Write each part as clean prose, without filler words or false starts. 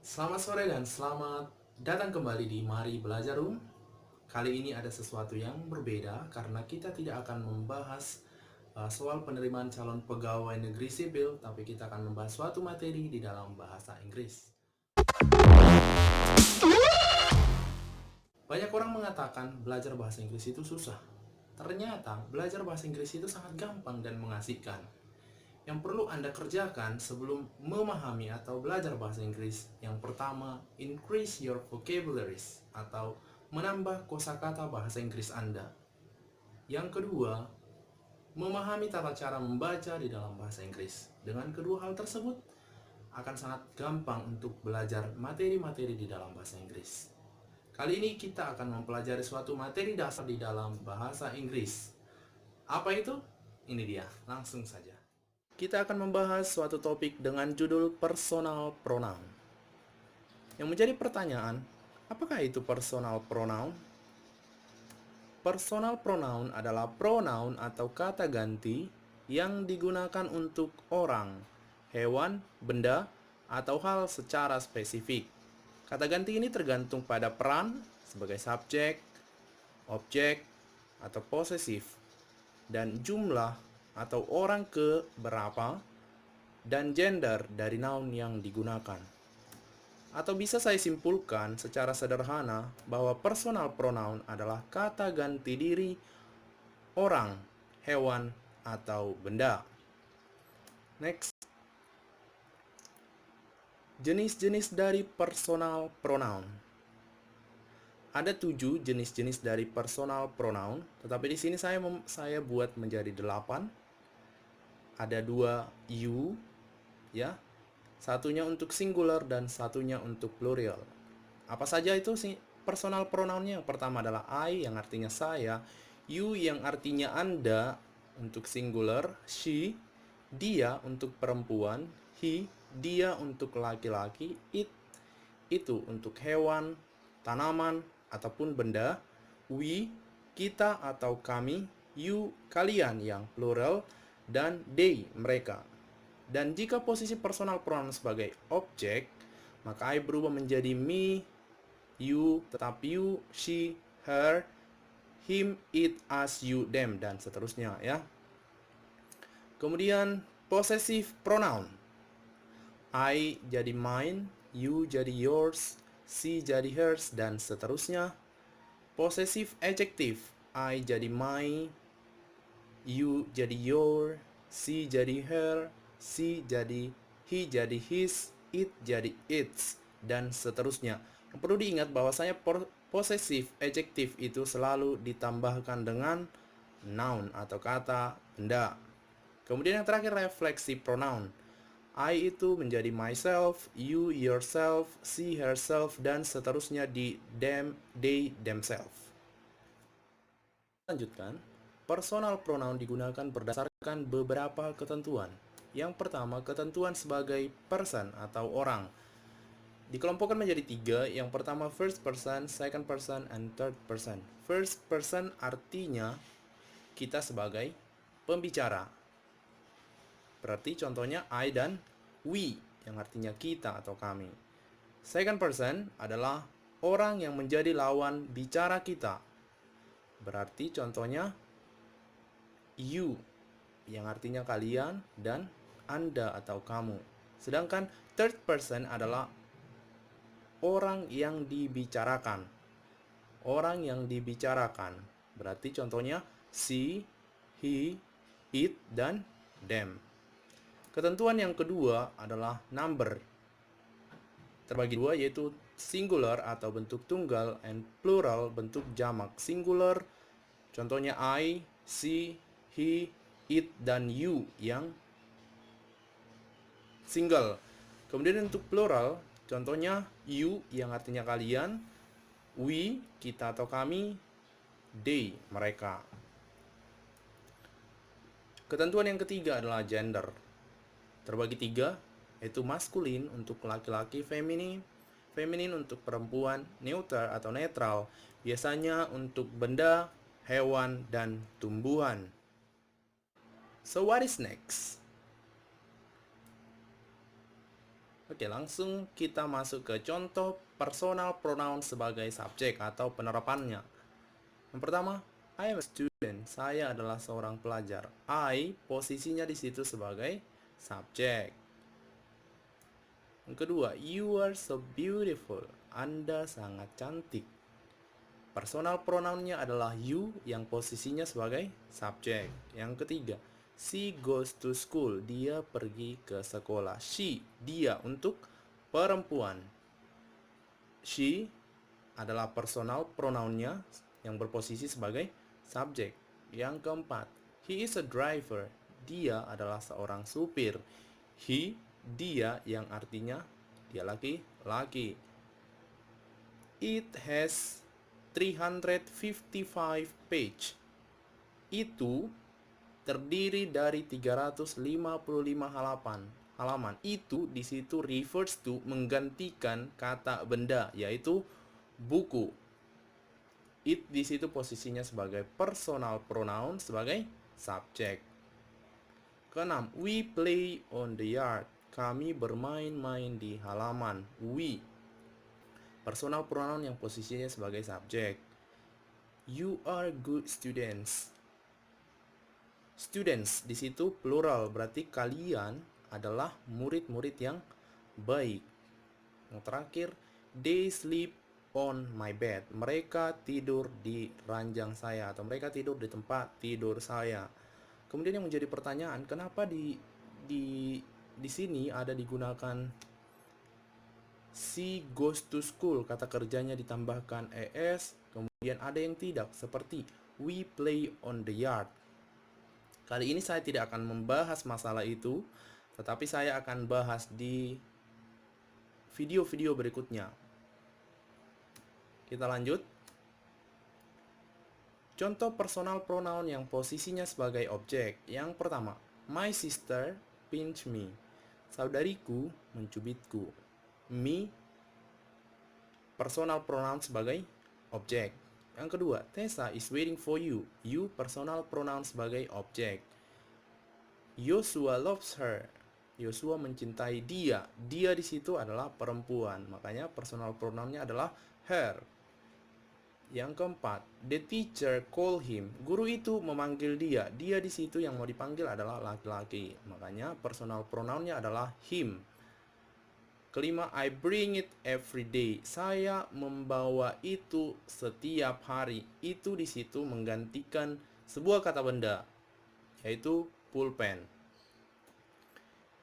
Selamat sore dan selamat datang kembali di Mari Belajar Room. Kali ini ada sesuatu yang berbeda karena kita tidak akan membahas soal penerimaan calon pegawai negeri sipil, tapi kita akan membahas suatu materi di dalam bahasa Inggris. Banyak orang mengatakan belajar bahasa Inggris itu susah. Ternyata belajar bahasa Inggris itu sangat gampang dan mengasihkan. Yang perlu Anda kerjakan sebelum memahami atau belajar bahasa Inggris, yang pertama, increase your vocabularies atau menambah kosakata bahasa Inggris Anda. Yang kedua, memahami tata cara membaca di dalam bahasa Inggris. Dengan kedua hal tersebut, akan sangat gampang untuk belajar materi-materi di dalam bahasa Inggris. Kali ini kita akan mempelajari suatu materi dasar di dalam bahasa Inggris. Apa itu? Ini dia, langsung saja. Kita akan membahas suatu topik dengan judul personal pronoun. Yang menjadi pertanyaan, apakah itu personal pronoun? Personal pronoun adalah pronoun atau kata ganti yang digunakan untuk orang, hewan, benda, atau hal secara spesifik. Kata ganti ini tergantung pada peran sebagai subjek, objek, atau posesif, dan jumlah atau orang ke berapa, dan gender dari noun yang digunakan. Atau bisa saya simpulkan secara sederhana bahwa personal pronoun adalah kata ganti diri orang, hewan, atau benda. Next. Jenis-jenis dari personal pronoun. Ada 7 jenis-jenis dari personal pronoun, tetapi di sini saya buat menjadi 8. Ada 2 you, ya. Satunya untuk singular dan satunya untuk plural. Apa saja itu sih personal pronounnya? Yang pertama adalah I yang artinya saya, you yang artinya Anda untuk singular, she dia untuk perempuan, he dia untuk laki-laki, it itu untuk hewan, tanaman ataupun benda, we kita atau kami, you kalian yang plural, dan they mereka. Dan jika posisi personal pronoun sebagai objek, maka I berubah menjadi me, you, tetap you, she, her, him, it, us, you, them, dan seterusnya ya. Kemudian possessive pronoun. I jadi mine, you jadi yours, she jadi hers, dan seterusnya. Possessive adjective. I jadi my, you jadi your, she jadi her, she jadi he jadi his, it jadi its, dan seterusnya. Yang perlu diingat bahwasanya possessive adjective itu selalu ditambahkan dengan noun atau kata benda. Kemudian yang terakhir refleksi pronoun. I itu menjadi myself, you yourself, she herself, dan seterusnya di them, they themselves. Lanjutkan. Personal pronoun digunakan berdasarkan beberapa ketentuan. Yang pertama, ketentuan sebagai person atau orang. Dikelompokkan menjadi 3. Yang pertama first person, second person, and third person. First person artinya kita sebagai pembicara. Berarti contohnya I dan we yang artinya kita atau kami. Second person adalah orang yang menjadi lawan bicara kita. Berarti contohnya you yang artinya kalian dan Anda atau kamu. Sedangkan third person adalah orang yang dibicarakan. Orang yang dibicarakan. Berarti contohnya she, he, it, dan them. Ketentuan yang kedua adalah number. Terbagi dua yaitu singular atau bentuk tunggal and plural bentuk jamak. Singular contohnya I, she, he, it, dan you yang single. Kemudian untuk plural contohnya you yang artinya kalian, we kita atau kami, they mereka. Ketentuan yang ketiga adalah gender. Terbagi 3, yaitu maskulin untuk laki-laki, feminin untuk perempuan, neuter atau netral, biasanya untuk benda, hewan, dan tumbuhan. So what is next? Oke, langsung kita masuk ke contoh personal pronoun sebagai subjek atau penerapannya. Yang pertama, I am a student. Saya adalah seorang pelajar. I posisinya di situ sebagai subjek. Yang kedua, you are so beautiful. Anda sangat cantik. Personal pronounnya adalah you yang posisinya sebagai subjek. Yang ketiga, she goes to school. Dia pergi ke sekolah. She, dia untuk perempuan. She adalah personal pronounnya yang berposisi sebagai subjek. Yang keempat, he is a driver. Dia adalah seorang supir. He, dia yang artinya dia laki-laki. It has 355 page. Itu terdiri dari 355 halaman. Itu di situ refers to menggantikan kata benda, yaitu buku. It di situ posisinya sebagai personal pronoun sebagai subjek. Keenam, we play on the yard. Kami bermain-main di halaman. We, personal pronoun yang posisinya sebagai subjek. You are good students. Students di situ plural, berarti kalian adalah murid-murid yang baik. Yang terakhir, they sleep on my bed. Mereka tidur di ranjang saya atau mereka tidur di tempat tidur saya. Kemudian yang menjadi pertanyaan, kenapa di sini ada digunakan she goes to school, kata kerjanya ditambahkan es, kemudian ada yang tidak, seperti we play on the yard. Kali ini saya tidak akan membahas masalah itu, tetapi saya akan bahas di video-video berikutnya. Kita lanjut. Contoh personal pronoun yang posisinya sebagai objek. Yang pertama, my sister pinch me. Saudariku mencubitku. Me, personal pronoun sebagai objek. Yang kedua, Tessa is waiting for you. You, personal pronoun sebagai objek. Joshua loves her. Joshua mencintai dia. Dia di situ adalah perempuan. Makanya personal pronounnya adalah her. Yang keempat, the teacher call him. Guru itu memanggil dia. Dia di situ yang mau dipanggil adalah laki-laki. Makanya personal pronounnya adalah him. Kelima, I bring it every day. Saya membawa itu setiap hari. Itu di situ menggantikan sebuah kata benda, yaitu pulpen.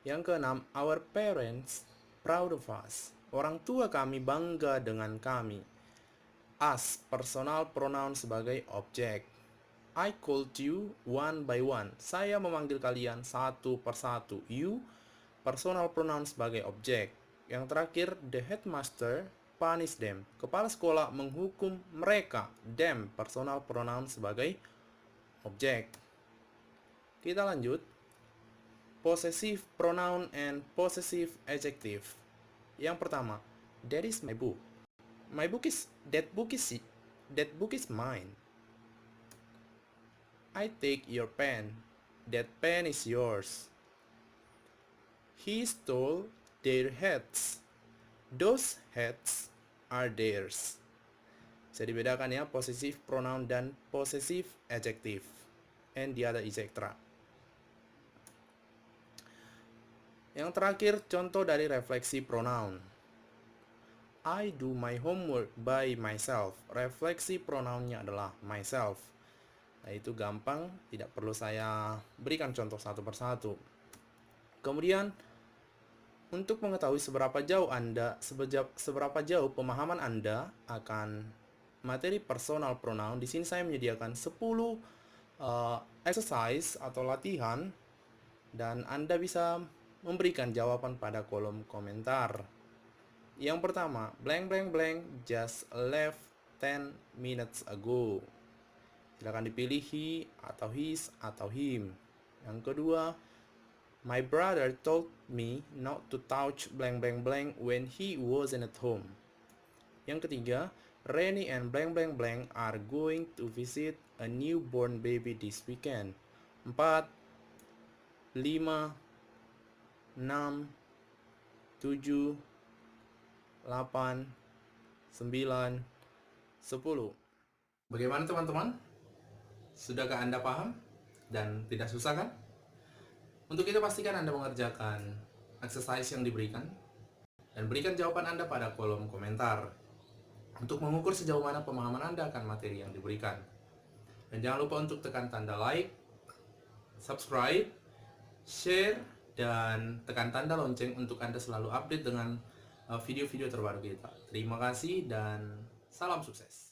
Yang keenam, our parents proud of us. Orang tua kami bangga dengan kami. Us, personal pronoun sebagai objek. I called you one by one. Saya memanggil kalian satu persatu. You, personal pronoun sebagai objek. Yang terakhir, the headmaster punish them. Kepala sekolah menghukum mereka. Them, personal pronoun sebagai objek. Kita lanjut. Possessive pronoun and possessive adjective. Yang pertama, that is my book. That book is mine. I take your pen. That pen is yours. He stole their hats. Those hats are theirs. Bisa dibedakan ya, possessive pronoun dan possessive adjective. And the other etc. Yang terakhir, contoh dari refleksi pronoun. I do my homework by myself. Refleksi pronounnya adalah myself. Nah, itu gampang, tidak perlu saya berikan contoh satu persatu. Kemudian, untuk mengetahui seberapa jauh pemahaman Anda akan materi personal pronoun, di sini saya menyediakan 10 exercise atau latihan, dan Anda bisa memberikan jawaban pada kolom komentar. Yang pertama, blank blank blank just left 10 minutes ago. Silakan dipilih he atau his atau him. Yang kedua, my brother told me not to touch blank blank blank when he wasn't at home. Yang ketiga, Rennie and blank blank blank are going to visit a newborn baby this weekend. 4, 5, 6, 7, 8, 9, 10. Bagaimana teman-teman? Sudahkah Anda paham? Dan tidak susah kan? Untuk itu pastikan Anda mengerjakan exercise yang diberikan dan berikan jawaban Anda pada kolom komentar untuk mengukur sejauh mana pemahaman Anda akan materi yang diberikan. Dan jangan lupa untuk tekan tanda like, subscribe, share, dan tekan tanda lonceng untuk Anda selalu update dengan video-video terbaru kita. Terima kasih dan salam sukses.